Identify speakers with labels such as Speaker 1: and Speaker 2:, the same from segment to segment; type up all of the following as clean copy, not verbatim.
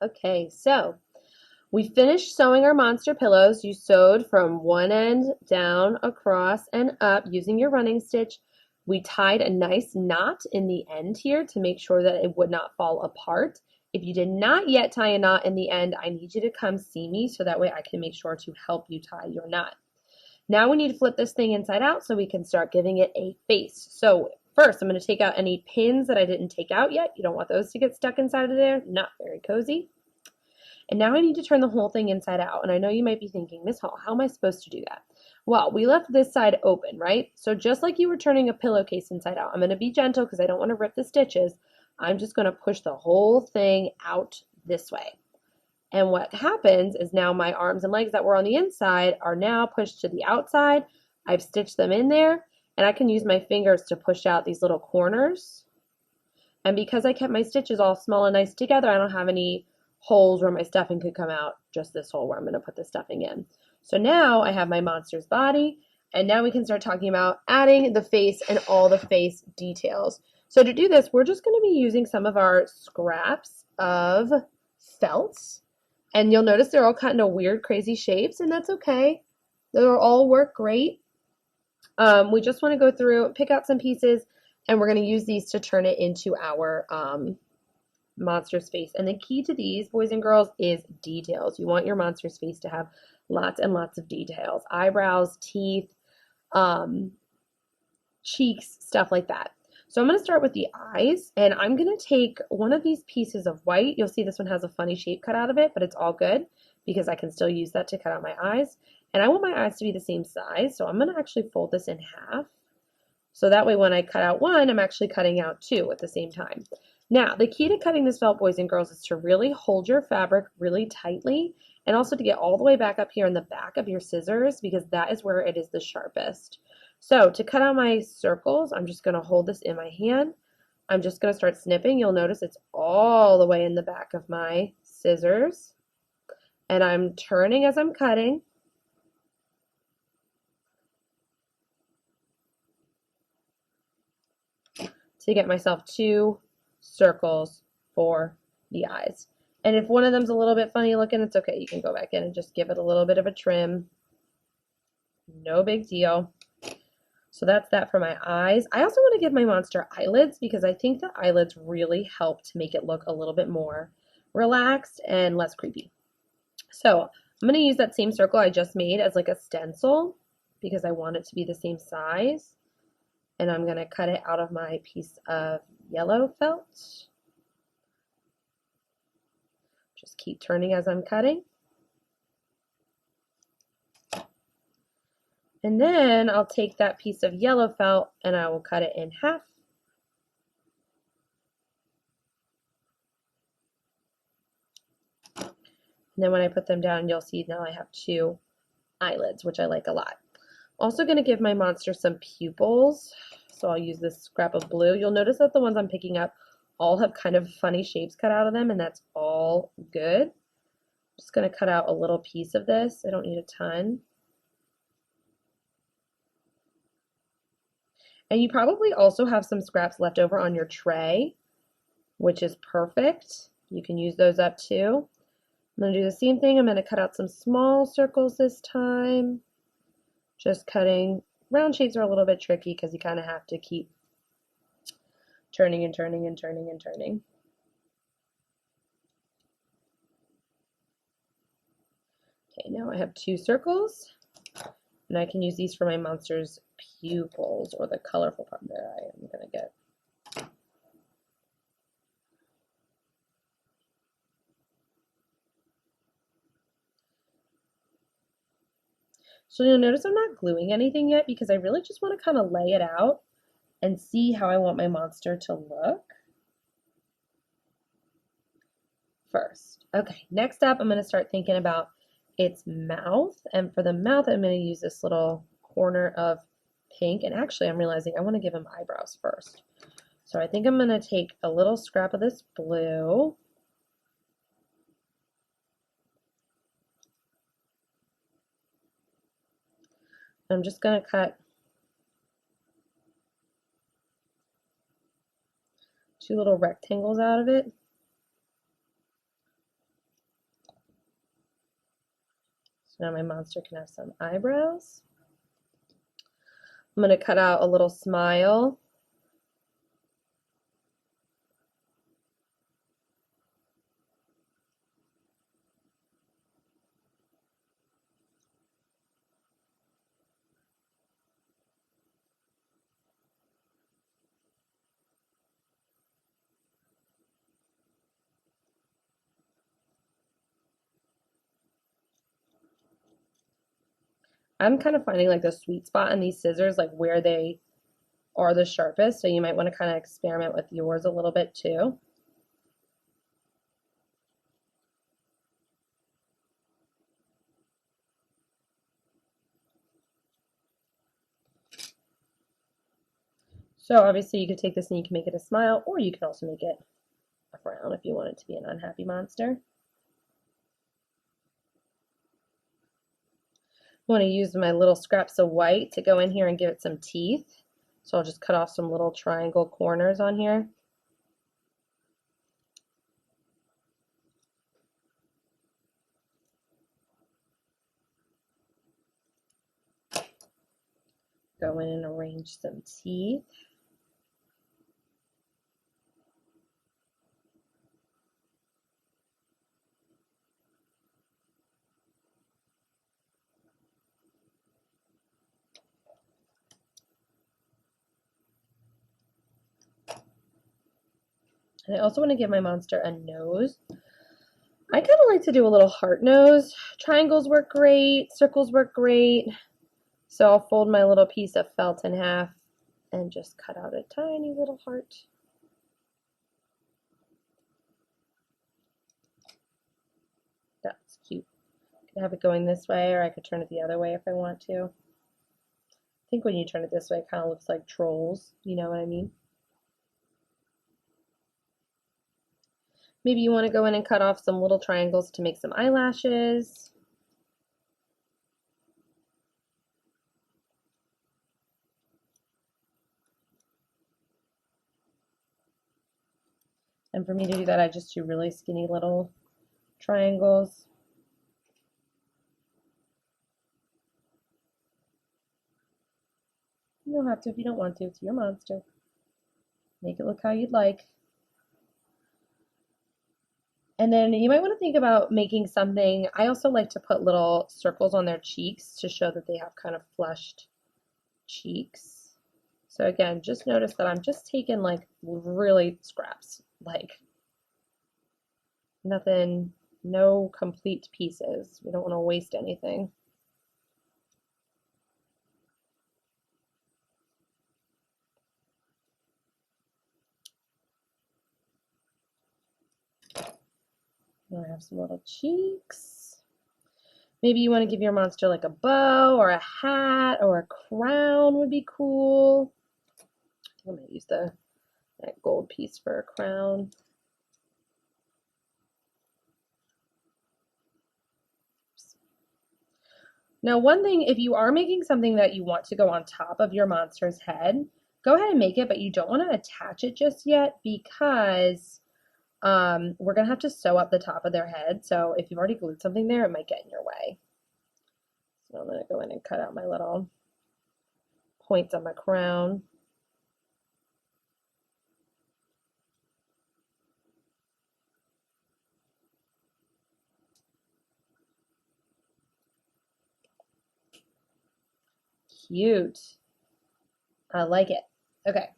Speaker 1: Okay, so we finished sewing our monster pillows. You sewed from one end down, across, and up using your running stitch. We tied a nice knot in the end here to make sure that it would not fall apart. If you did not yet tie a knot in the end, I need you to come see me so that way I can make sure to help you tie your knot. Now we need to flip this thing inside out so we can start giving it a face. So first, I'm going to take out any pins that I didn't take out yet. You don't want those to get stuck inside of there. Not very cozy. And now I need to turn the whole thing inside out. And I know you might be thinking, Miss Hall, how am I supposed to do that? Well, we left this side open, right? So just like you were turning a pillowcase inside out, I'm going to be gentle because I don't want to rip the stitches. I'm just going to push the whole thing out this way. And what happens is now my arms and legs that were on the inside are now pushed to the outside. I've stitched them in there, and I can use my fingers to push out these little corners. And because I kept my stitches all small and nice together, I don't have any holes where my stuffing could come out, just this hole where I'm going to put the stuffing in. So now I have my monster's body, and now we can start talking about adding the face and all the face details. So to do this, we're just going to be using some of our scraps of felt. And you'll notice they're all cut into weird, crazy shapes, and that's okay. They'll all work great. We just want to go through, pick out some pieces, and we're going to use these to turn it into our monster's face. And the key to these, boys and girls, is details. You want your monster's face to have lots and lots of details. Eyebrows, teeth, cheeks, stuff like that. So I'm going to start with the eyes, and I'm going to take one of these pieces of white. You'll see this one has a funny shape cut out of it, but it's all good because I can still use that to cut out my eyes. And I want my eyes to be the same size, so I'm going to actually fold this in half. So that way when I cut out one, I'm actually cutting out two at the same time. Now, the key to cutting this felt, boys and girls, is to really hold your fabric really tightly and also to get all the way back up here in the back of your scissors because that is where it is the sharpest. So to cut out my circles, I'm just going to hold this in my hand. I'm just going to start snipping. You'll notice it's all the way in the back of my scissors. And I'm turning as I'm cutting. To get myself two circles for the eyes. And if one of them's a little bit funny looking, it's okay. You can go back in and just give it a little bit of a trim. No big deal. So that's that for my eyes. I also want to give my monster eyelids because I think the eyelids really help to make it look a little bit more relaxed and less creepy. So I'm going to use that same circle I just made as like a stencil because I want it to be the same size. And I'm going to cut it out of my piece of yellow felt. Just keep turning as I'm cutting. And then I'll take that piece of yellow felt and I will cut it in half. And then when I put them down, you'll see now I have two eyelids, which I like a lot. Also going to give my monster some pupils. So I'll use this scrap of blue. You'll notice that the ones I'm picking up all have kind of funny shapes cut out of them, and that's all good. I'm just going to cut out a little piece of this. I don't need a ton. And you probably also have some scraps left over on your tray, which is perfect. You can use those up too. I'm going to do the same thing. I'm going to cut out some small circles this time. Just cutting. Round shapes are a little bit tricky because you kind of have to keep turning and turning and turning and turning. Okay, now I have two circles. And I can use these for my monster's pupils or the colorful part there I am going to get. So you'll notice I'm not gluing anything yet because I really just want to kind of lay it out and see how I want my monster to look first. Okay, next up I'm going to start thinking about its mouth, and for the mouth I'm going to use this little corner of pink, and actually I'm realizing I want to give him eyebrows first. So I think I'm going to take a little scrap of this blue. I'm just going to cut two little rectangles out of it. So now my monster can have some eyebrows. I'm going to cut out a little smile. I'm kind of finding like the sweet spot in these scissors, like where they are the sharpest, so you might want to kind of experiment with yours a little bit too. So obviously you could take this and you can make it a smile, or you can also make it a frown if you want it to be an unhappy monster. I want to use my little scraps of white to go in here and give it some teeth. So I'll just cut off some little triangle corners on here. Go in and arrange some teeth. And I also want to give my monster a nose. I kind of like to do a little heart nose. Triangles work great, circles work great. So I'll fold my little piece of felt in half and just cut out a tiny little heart. That's cute. I could have it going this way, or I could turn it the other way if I want to. I think when you turn it this way, it kind of looks like trolls. You know what I mean? Maybe you want to go in and cut off some little triangles to make some eyelashes. And for me to do that, I just do really skinny little triangles. You don't have to if you don't want to. It's your monster. Make it look how you'd like. And then you might want to think about making something. I also like to put little circles on their cheeks to show that they have kind of flushed cheeks. So again, just notice that I'm just taking like really scraps, like nothing, no complete pieces. We don't want to waste anything. I have some little cheeks. Maybe you want to give your monster like a bow or a hat or a crown would be cool. I'm going to use that gold piece for a crown. Now, one thing, if you are making something that you want to go on top of your monster's head, go ahead and make it, but you don't want to attach it just yet because we're going to have to sew up the top of their head. So if you've already glued something there, it might get in your way. So I'm going to go in and cut out my little points on my crown. Cute. I like it. Okay.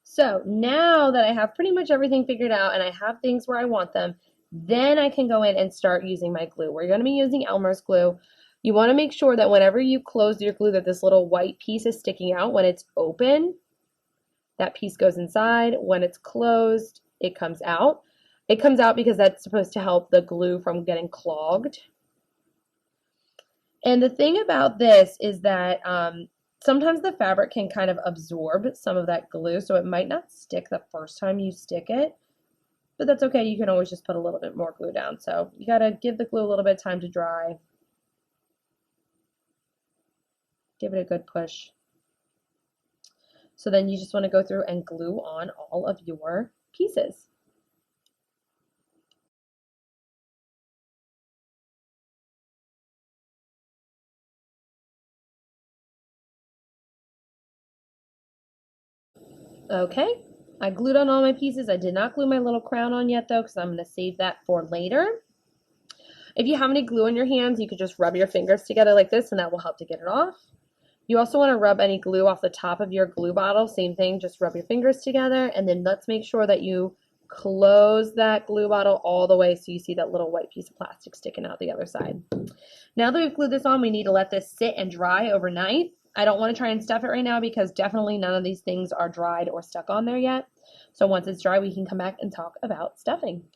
Speaker 1: So now that I have pretty much everything figured out and I have things where I want them, then I can go in and start using my glue. We're going to be using Elmer's glue. You want to make sure that whenever you close your glue that this little white piece is sticking out. When it's open, that piece goes inside. When it's closed, it comes out. It comes out because that's supposed to help the glue from getting clogged. And the thing about this is that sometimes the fabric can kind of absorb some of that glue, so it might not stick the first time you stick it, but that's okay. You can always just put a little bit more glue down. So you got to give the glue a little bit of time to dry. Give it a good push. So then you just want to go through and glue on all of your pieces. Okay, I glued on all my pieces. I did not glue my little crown on yet though, because I'm going to save that for later. If you have any glue on your hands, you could just rub your fingers together like this and that will help to get it off. You also want to rub any glue off the top of your glue bottle. Same thing, just rub your fingers together, and then let's make sure that you close that glue bottle all the way so you see that little white piece of plastic sticking out the other side. Now that we've glued this on, we need to let this sit and dry overnight. I don't want to try and stuff it right now because definitely none of these things are dried or stuck on there yet. So once it's dry, we can come back and talk about stuffing.